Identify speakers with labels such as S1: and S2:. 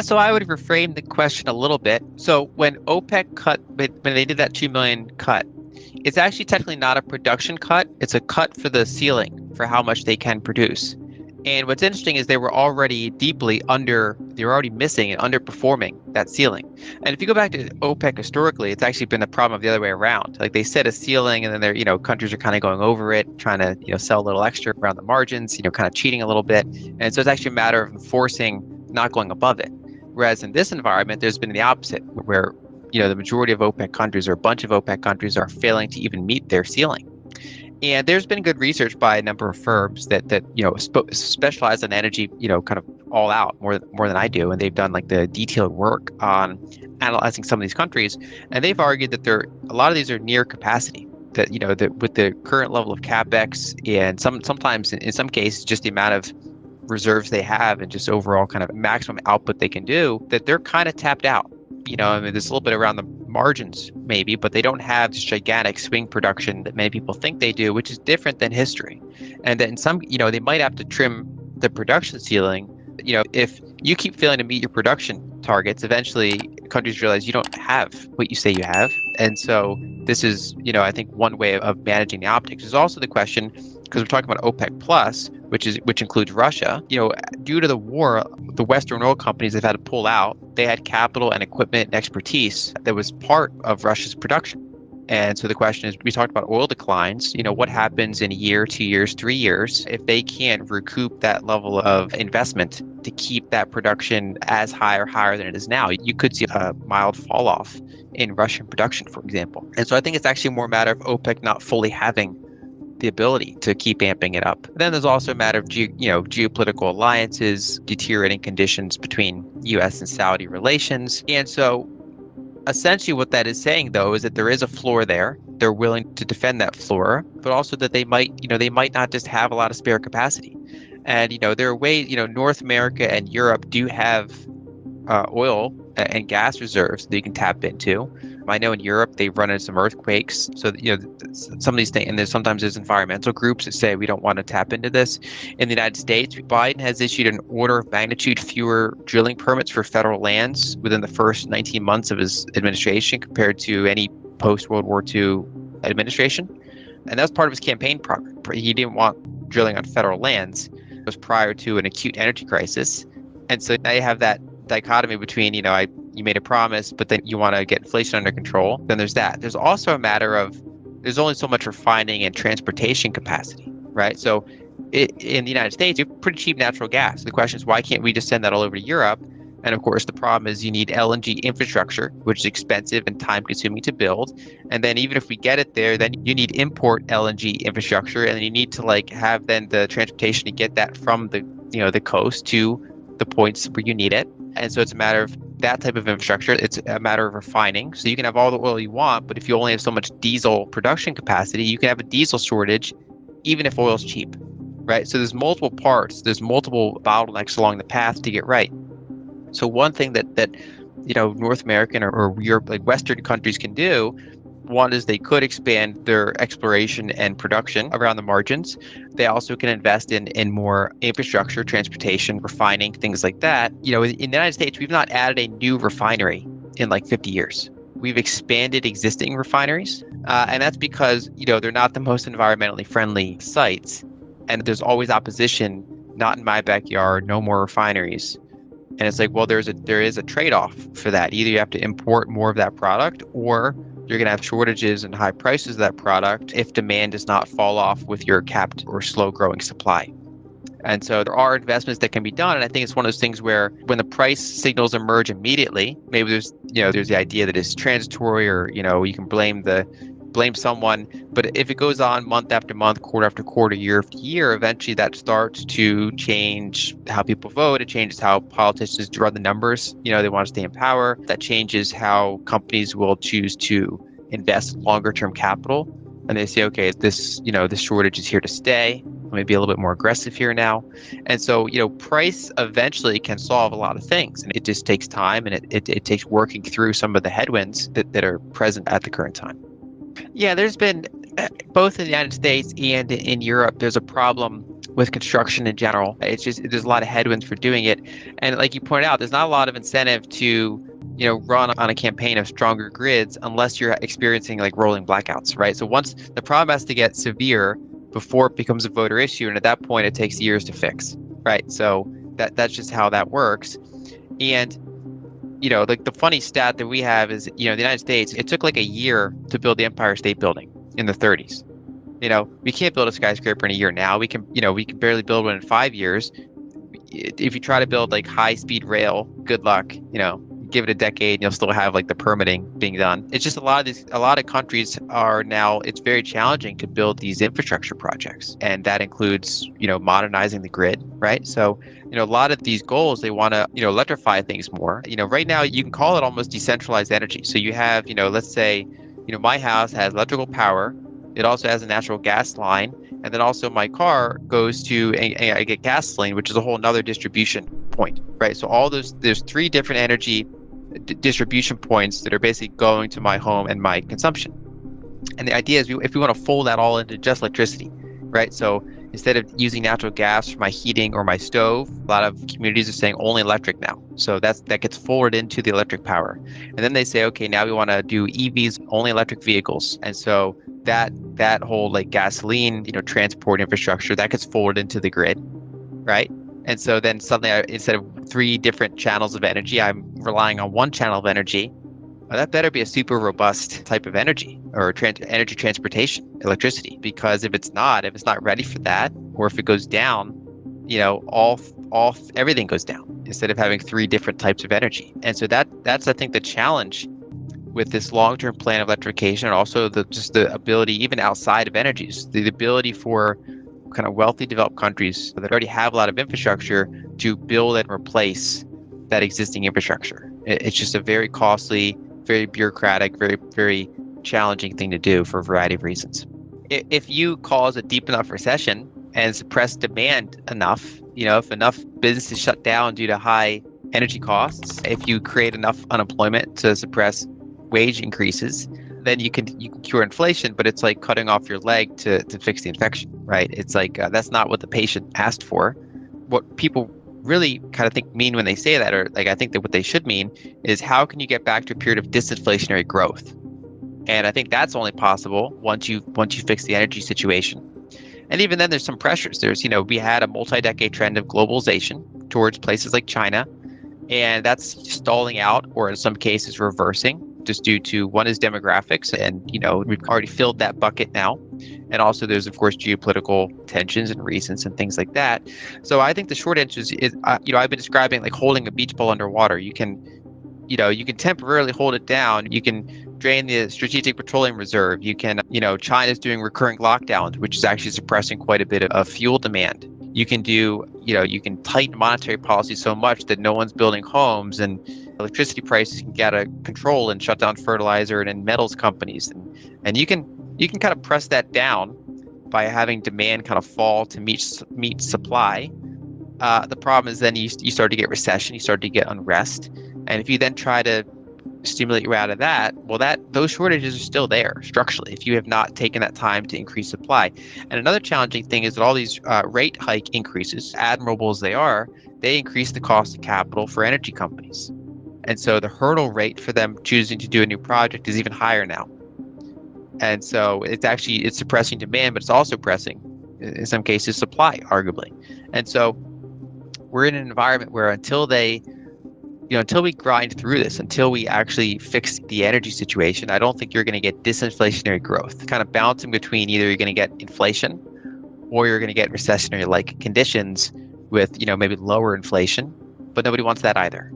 S1: So I would reframe the question a little bit. So when OPEC when they did that 2 million cut, it's actually technically not a production cut. It's a cut for the ceiling for how much they can produce. And what's interesting is they were already they were already missing and underperforming that ceiling. And if you go back to OPEC historically, it's actually been the problem of the other way around. Like they set a ceiling and then countries are kind of going over it, trying to, sell a little extra around the margins, kind of cheating a little bit. And so it's actually a matter of enforcing not going above it. Whereas in this environment, there's been the opposite where, the majority of OPEC countries or a bunch of OPEC countries are failing to even meet their ceiling. And there's been good research by a number of firms that specialize in energy, kind of all out more than I do, and they've done like the detailed work on analyzing some of these countries, and they've argued that a lot of these are near capacity. That that with the current level of capex and sometimes in some cases just the amount of reserves they have and just overall kind of maximum output they can do, that they're kind of tapped out. I mean, there's a little bit around the margins maybe, but they don't have this gigantic swing production that many people think they do, which is different than history. And then some, they might have to trim the production ceiling. If you keep failing to meet your production targets, eventually countries realize you don't have what you say you have. And so this is, I think one way of managing the optics. There's also the question, because we're talking about OPEC plus, which includes Russia. Due to the war, the Western oil companies have had to pull out. They had capital and equipment and expertise that was part of Russia's production. And so the question is, we talked about oil declines. What happens in a year, 2 years, 3 years if they can't recoup that level of investment to keep that production as high or higher than it is now? You could see a mild fall off in Russian production, for example. And so I think it's actually more a matter of OPEC not fully having the ability to keep amping it up. Then there's also a matter of geopolitical alliances, deteriorating conditions between U.S. and Saudi relations. And so essentially what that is saying, though, is that there is a floor there. They're willing to defend that floor, but also that they might not just have a lot of spare capacity. And, there are ways, North America and Europe do have oil and gas reserves that you can tap into. I know in Europe they've run into some earthquakes, so some of these things, and sometimes there's environmental groups that say we don't want to tap into this. In the United States, Biden has issued an order of magnitude fewer drilling permits for federal lands within the first 19 months of his administration compared to any post-World War II administration, and that's part of his campaign program. He didn't want drilling on federal lands. It was prior to an acute energy crisis, and so now you have that dichotomy between you made a promise, but then you want to get inflation under control. Then there's that. There's also a matter of there's only so much refining and transportation capacity, right? So in the United States, you have pretty cheap natural gas. The question is, why can't we just send that all over to Europe? And of course, the problem is you need LNG infrastructure, which is expensive and time consuming to build. And then even if we get it there, then you need import LNG infrastructure, and then you need to have then the transportation to get that from the coast to the points where you need it. And so it's a matter of that type of infrastructure. It's a matter of refining. So you can have all the oil you want, but if you only have so much diesel production capacity, you can have a diesel shortage, even if oil's cheap, right? So there's multiple parts, there's multiple bottlenecks along the path to get right. So one thing that North American or Europe, like Western countries can do, one is they could expand their exploration and production around the margins. They also can invest in more infrastructure, transportation, refining, things like that. In the United States, we've not added a new refinery in like 50 years. We've expanded existing refineries, and that's because they're not the most environmentally friendly sites, and there's always opposition. Not in my backyard, no more refineries. And it's like, well, there is a trade-off for that. Either you have to import more of that product, or you're going to have shortages and high prices of that product if demand does not fall off with your capped or slow growing supply. And so there are investments that can be done. And I think it's one of those things where when the price signals emerge immediately, maybe there's the idea that it's transitory, or, you can blame someone. But if it goes on month after month, quarter after quarter, year after year, eventually that starts to change how people vote. It changes how politicians run the numbers. They want to stay in power. That changes how companies will choose to invest longer term capital. And they say, okay, this shortage is here to stay. Let me be a little bit more aggressive here now. And so, price eventually can solve a lot of things. And it just takes time, and it takes working through some of the headwinds that are present at the current time. Yeah, there's been, both in the United States and in Europe, there's a problem with construction in general. It's just there's a lot of headwinds for doing it, and like you pointed out, there's not a lot of incentive to run on a campaign of stronger grids unless you're experiencing like rolling blackouts, right? So once the problem has to get severe before it becomes a voter issue, and at that point it takes years to fix, right? So that's just how that works. And like the funny stat that we have is, the United States, it took like a year to build the Empire State Building in the 30s. We can't build a skyscraper in a year now. We can barely build one in 5 years. If you try to build like high-speed rail, good luck. Give it a decade, and you'll still have like the permitting being done. It's just a lot of countries are now, it's very challenging to build these infrastructure projects, and that includes modernizing the grid, right? So a lot of these goals, they want to electrify things more. Right now you can call it almost decentralized energy. So you have let's say my house has electrical power. It also has a natural gas line, and then also my car goes to I get gasoline, which is a whole nother distribution point, right? So all there's 3 different energy distribution points that are basically going to my home and my consumption. And the idea is, if we want to fold that all into just electricity, right? So instead of using natural gas for my heating or my stove, a lot of communities are saying only electric now. So that gets forwarded into the electric power. And then they say, okay, now we want to do EVs, only electric vehicles. And so that whole like gasoline, transport infrastructure, that gets forwarded into the grid, right? And so then suddenly, instead of 3 different channels of energy, I'm relying on 1 channel of energy. Well, that better be a super robust type of energy, or energy transportation, electricity. Because if it's not ready for that, or if it goes down, everything goes down, instead of having 3 different types of energy. And so that's I think the challenge with this long-term plan of electrification, and also the ability, even outside of energies, the ability for kind of wealthy developed countries that already have a lot of infrastructure to build and replace that existing infrastructure. It's just a very costly, very bureaucratic, very, very challenging thing to do for a variety of reasons. If you cause a deep enough recession and suppress demand enough, if enough businesses shut down due to high energy costs, if you create enough unemployment to suppress wage increases, then you can cure inflation, but it's like cutting off your leg to fix the infection, right? It's like that's not what the patient asked for. What people really kind of mean when they say that, or like I think that what they should mean is, how can you get back to a period of disinflationary growth? And I think that's only possible once you fix the energy situation. And even then, there's some pressures. There's we had a multi-decade trend of globalization towards places like China, and that's stalling out, or in some cases reversing, just due to, one is demographics, and we've already filled that bucket now, and also there's of course geopolitical tensions and reasons and things like that. So I think the short answer is I've been describing like holding a beach ball underwater. You can temporarily hold it down. You can drain the strategic petroleum reserve. You can China's doing recurring lockdowns, which is actually suppressing quite a bit of fuel demand. You can do you can tighten monetary policy so much that no one's building homes, and electricity prices can get out of control and shut down fertilizer and metals companies, and you can kind of press that down by having demand kind of fall to meet supply. The problem is then you start to get recession, you start to get unrest, and if you then try to stimulate you out of that, well, those shortages are still there structurally if you have not taken that time to increase supply. And another challenging thing is that all these rate hike increases, admirable as they are, they increase the cost of capital for energy companies. And so the hurdle rate for them choosing to do a new project is even higher now. And so it's suppressing demand, but it's also pressing, in some cases, supply, arguably. And so we're in an environment where until we grind through this, until we actually fix the energy situation, I don't think you're going to get disinflationary growth. Kind of balancing between either you're going to get inflation or you're going to get recessionary-like conditions with maybe lower inflation, but nobody wants that either.